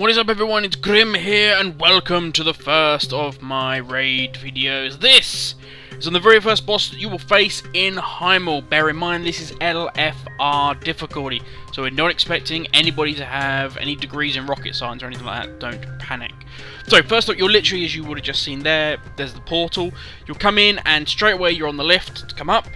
What is up everyone, it's Grim here and welcome to the first of my raid videos. This is on the very first boss that you will face in Highmaul. Bear in mind this is LFR difficulty, so we're not expecting anybody to have any degrees in rocket science or anything like that. Don't panic. So first up, you're literally, as you would have just seen there's the portal. You'll come in and straight away you're on the lift to come up.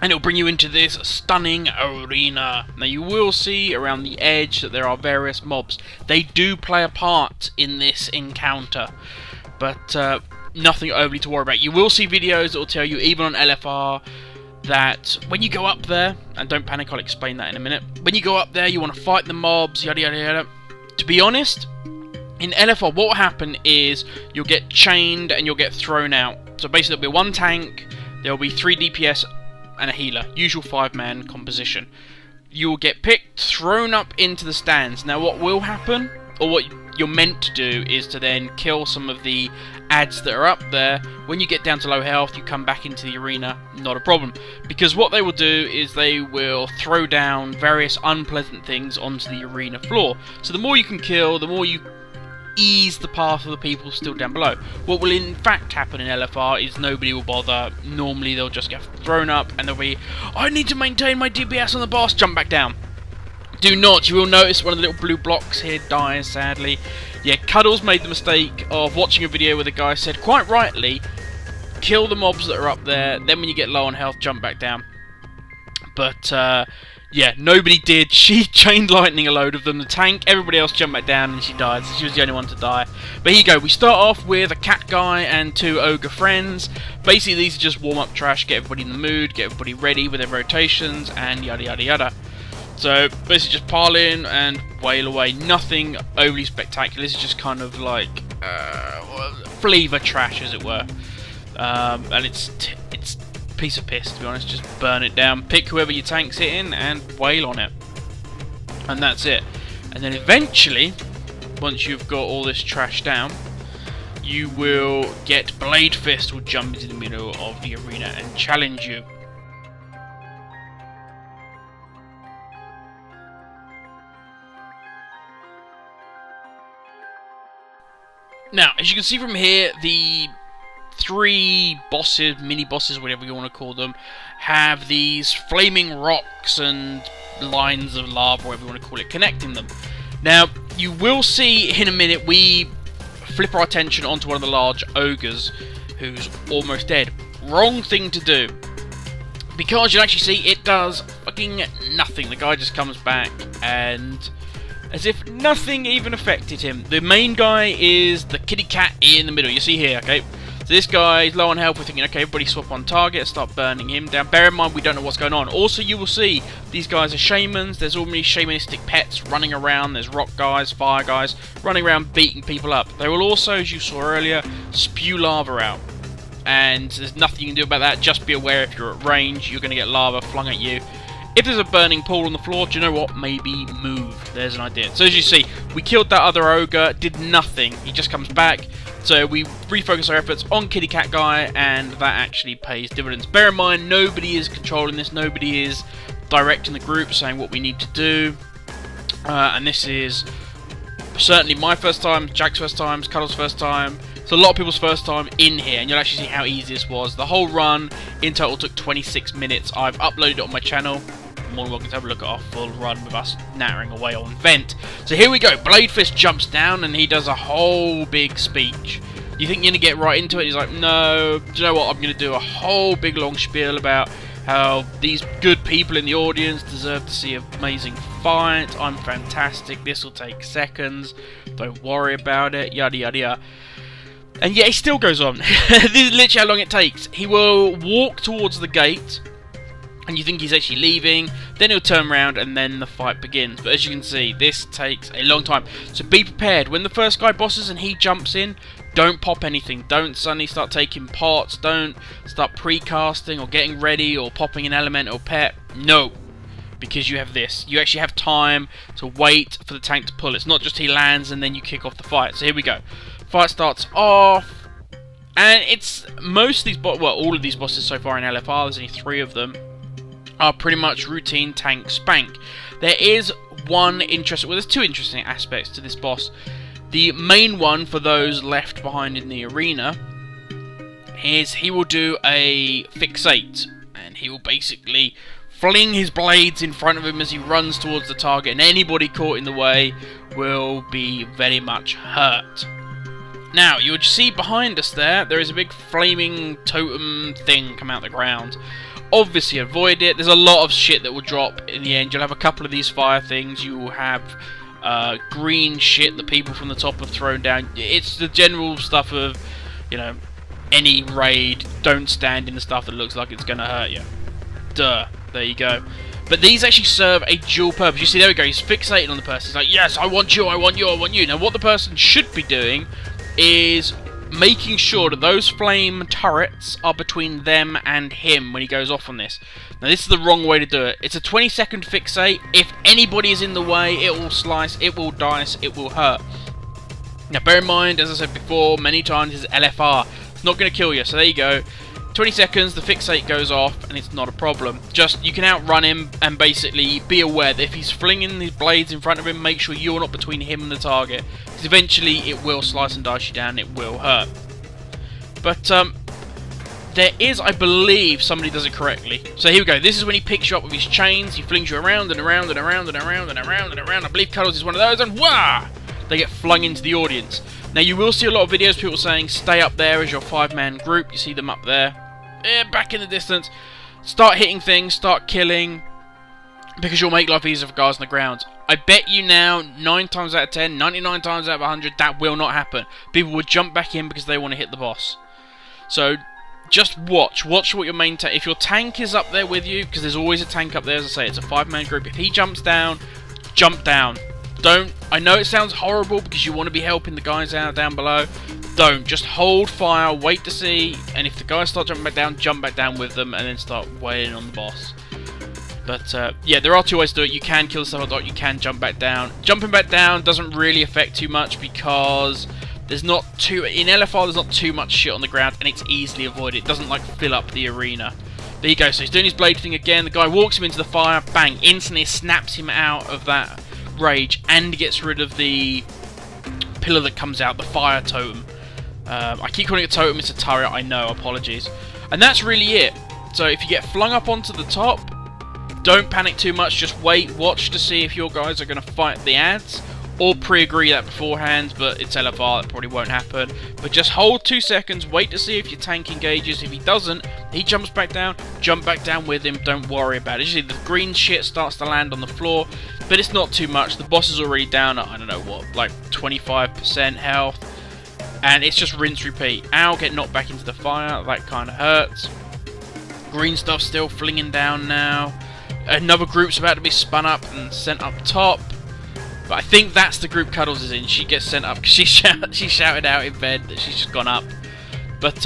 And it'll bring you into this stunning arena. Now you will see around the edge that there are various mobs. They do play a part in this encounter, but nothing overly to worry about. You will see videos that will tell you, even on LFR, that when you go up there, and don't panic, I'll explain that in a minute. When you go up there, you want to fight the mobs, yada yada yada. To be honest, in LFR, what will happen is you'll get chained and you'll get thrown out. So basically there'll be one tank, there'll be 3 DPS, and a healer, usual 5-man composition. You will get picked, thrown up into the stands. Now what will happen, or what you're meant to do, is to then kill some of the ads that are up there. When you get down to low health, you come back into the arena, not a problem. Because what they will do is they will throw down various unpleasant things onto the arena floor. So the more you can kill, the more you ease the path of the people still down below. What will in fact happen in LFR is nobody will bother. Normally they'll just get thrown up and they'll be, I need to maintain my DPS on the boss, jump back down. Do not, you will notice one of the little blue blocks here dies sadly. Yeah, Cuddles made the mistake of watching a video where the guy said, quite rightly, kill the mobs that are up there, then when you get low on health, jump back down. But yeah, nobody did. She chained lightning a load of them. The tank, everybody else jumped back down and she died. So she was the only one to die. But here you go. We start off with a cat guy and 2 ogre friends. Basically, these are just warm-up trash. Get everybody in the mood. Get everybody ready with their rotations and yada yada yada. So basically just pile in and wail away. Nothing overly spectacular. This is just kind of like flavor trash, as it were. And it's piece of piss, to be honest. Just burn it down, pick whoever your tank's hitting and wail on it, and that's it. And then eventually, once you've got all this trash down, you will get Bladefist will jump into the middle of the arena and challenge you. Now, as you can see from here, the 3 bosses, mini-bosses, whatever you want to call them, have these flaming rocks and lines of lava, whatever you want to call it, connecting them. Now, you will see in a minute we flip our attention onto one of the large ogres who's almost dead. Wrong thing to do. Because you'll actually see it does fucking nothing. The guy just comes back and as if nothing even affected him. The main guy is the kitty cat in the middle. You see here, okay? So this guy is low on health. We're thinking, okay, everybody swap on target, start burning him down. Bear in mind, we don't know what's going on. Also, you will see these guys are shamans. There's all many shamanistic pets running around. There's rock guys, fire guys, running around beating people up. They will also, as you saw earlier, spew lava out. And there's nothing you can do about that. Just be aware if you're at range, you're going to get lava flung at you. If there's a burning pool on the floor, do you know what? Maybe move. There's an idea. So as you see, we killed that other ogre, did nothing. He just comes back. So we refocus our efforts on Kitty Cat Guy, and that actually pays dividends. Bear in mind, nobody is controlling this. Nobody is directing the group, saying what we need to do. And this is certainly my first time, Jack's first time, Cuddle's first time. It's a lot of people's first time in here, and you'll actually see how easy this was. The whole run in total took 26 minutes. I've uploaded it on my channel. More than welcome to have a look at our full run with us nattering away on vent. So here we go. Bladefist jumps down and he does a whole big speech. You think you're going to get right into it? He's like, no, do you know what? I'm going to do a whole big long spiel about how these good people in the audience deserve to see an amazing fight. I'm fantastic. This will take seconds. Don't worry about it. Yada yada yada. And yet he still goes on. This is literally how long it takes. He will walk towards the gate, and you think he's actually leaving, then he'll turn around and then the fight begins. But as you can see, this takes a long time. So be prepared. When the first guy bosses and he jumps in, don't pop anything. Don't suddenly start taking pots. Don't start pre-casting or getting ready or popping an elemental pet. No. Because you have this. You actually have time to wait for the tank to pull. It's not just he lands and then you kick off the fight. So here we go. Fight starts off. And it's most of these, all of these bosses so far in LFR, there's only 3 of them, are pretty much routine tank spank. There is one interesting... Well, there's two interesting aspects to this boss. The main one, for those left behind in the arena, is he will do a fixate. And he will basically fling his blades in front of him as he runs towards the target, and anybody caught in the way will be very much hurt. Now, you'll see behind us there is a big flaming totem thing come out the ground. Obviously avoid it. There's a lot of shit that will drop in the end. You'll have a couple of these fire things. You will have green shit that people from the top have thrown down. It's the general stuff of, you know, any raid, don't stand in the stuff that looks like it's going to hurt you. Duh. There you go. But these actually serve a dual purpose. You see, there we go. He's fixating on the person. He's like, yes, I want you, I want you, I want you. Now, what the person should be doing is making sure that those flame turrets are between them and him when he goes off on this. Now, this is the wrong way to do it. It's a 20-second fixate. If anybody is in the way, it will slice, it will dice, it will hurt. Now, bear in mind, as I said before, many times, is LFR. It's not going to kill you, so there you go. 20 seconds, the fixate goes off, and it's not a problem. Just, you can outrun him, and basically be aware that if he's flinging his blades in front of him, make sure you're not between him and the target. Because eventually, it will slice and dice you down, it will hurt. But, there is, I believe, somebody does it correctly. So here we go, this is when he picks you up with his chains, he flings you around and around and around and around and around and around. I believe Cuddles is one of those, and wah! They get flung into the audience. Now, you will see a lot of videos, people saying, stay up there as your 5-man group. You see them up there. Back in the distance, start hitting things, start killing, because you'll make life easier for guys on the ground. I bet you now, 9 times out of 10, 99 times out of 100, that will not happen. People will jump back in because they want to hit the boss. So, just watch what your main tank, if your tank is up there with you, because there's always a tank up there, as I say, it's a 5-man group. If he jumps down, jump down. Don't, I know it sounds horrible because you want to be helping the guys out down below. Don't. Just hold fire, wait to see, and if the guys start jumping back down, jump back down with them, and then start wailing on the boss. But, yeah, there are two ways to do it. You can kill the stuff on top, you can jump back down. Jumping back down doesn't really affect too much because there's not too... In LFR, there's not too much shit on the ground, and it's easily avoided. It doesn't, like, fill up the arena. There you go. So he's doing his blade thing again. The guy walks him into the fire, bang, instantly snaps him out of that rage, and gets rid of the pillar that comes out, the fire totem. I keep calling it a totem, it's a turret, I know, apologies. And that's really it. So if you get flung up onto the top, don't panic too much, just wait, watch to see if your guys are going to fight the ads, or pre-agree that beforehand, but it's LFR, that probably won't happen. But just hold 2 seconds, wait to see if your tank engages. If he doesn't, he jumps back down, jump back down with him, don't worry about it. You see the green shit starts to land on the floor, but it's not too much. The boss is already down at, I don't know what, like 25% health. And it's just rinse, repeat. Ow, get knocked back into the fire. That kind of hurts. Green stuff still flinging down now. Another group's about to be spun up and sent up top. But I think that's the group Cuddles is in. She gets sent up because she shouted out in bed that she's just gone up. But,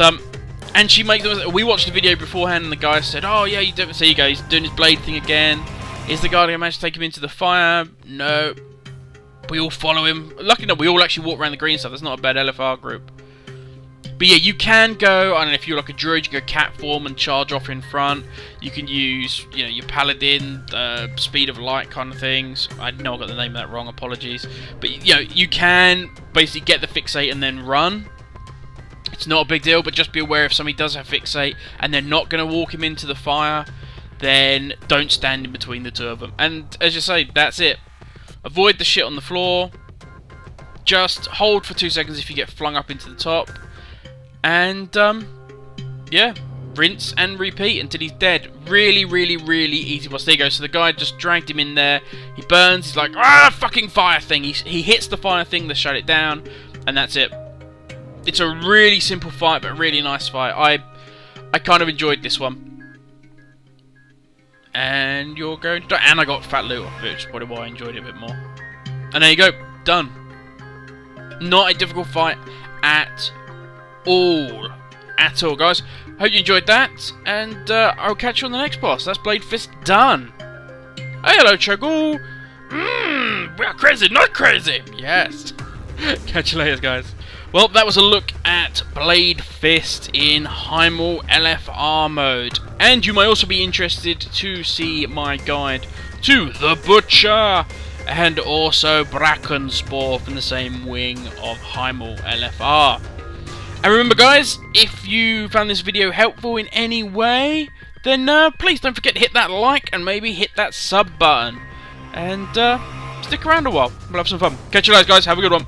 and she makes... We watched the video beforehand and the guy said, oh yeah, you don't... So you go, he's doing his blade thing again. Is the guy going to manage to take him into the fire? No. We all follow him. Luckily enough, we all actually walk around the green stuff. That's not a bad LFR group. But yeah, you can go, I don't know, if you're like a druid, you can go cat form and charge off in front. You can use, you know, your paladin, speed of light kind of things. I know I got the name of that wrong, apologies. But, you know, you can basically get the fixate and then run. It's not a big deal, but just be aware if somebody does have fixate and they're not going to walk him into the fire, then don't stand in between the two of them. And as you say, that's it. Avoid the shit on the floor. Just hold for 2 seconds if you get flung up into the top. And, yeah, rinse and repeat until he's dead. Really, really, really easy boss. There you go. So the guy just dragged him in there. He burns. He's like, ah, fucking fire thing. He hits the fire thing to shut it down. And that's it. It's a really simple fight, but really nice fight. I kind of enjoyed this one. And you're going to die. And I got fat loot off it, which is probably why I enjoyed it a bit more. And there you go. Done. Not a difficult fight at all. At all, guys. Hope you enjoyed that. And I'll catch you on the next boss. That's Bladefist done. Hey, hello, Chuggle. We are crazy, not crazy. Yes. Catch you later, guys. Well, that was a look at Bladefist in Highmaul LFR mode. And you may also be interested to see my guide to the Butcher. and also Brakenspore from the same wing of Highmaul LFR. And remember guys, if you found this video helpful in any way, then please don't forget to hit that like and maybe hit that sub button. And stick around a while, we'll have some fun. Catch you later guys, have a good one.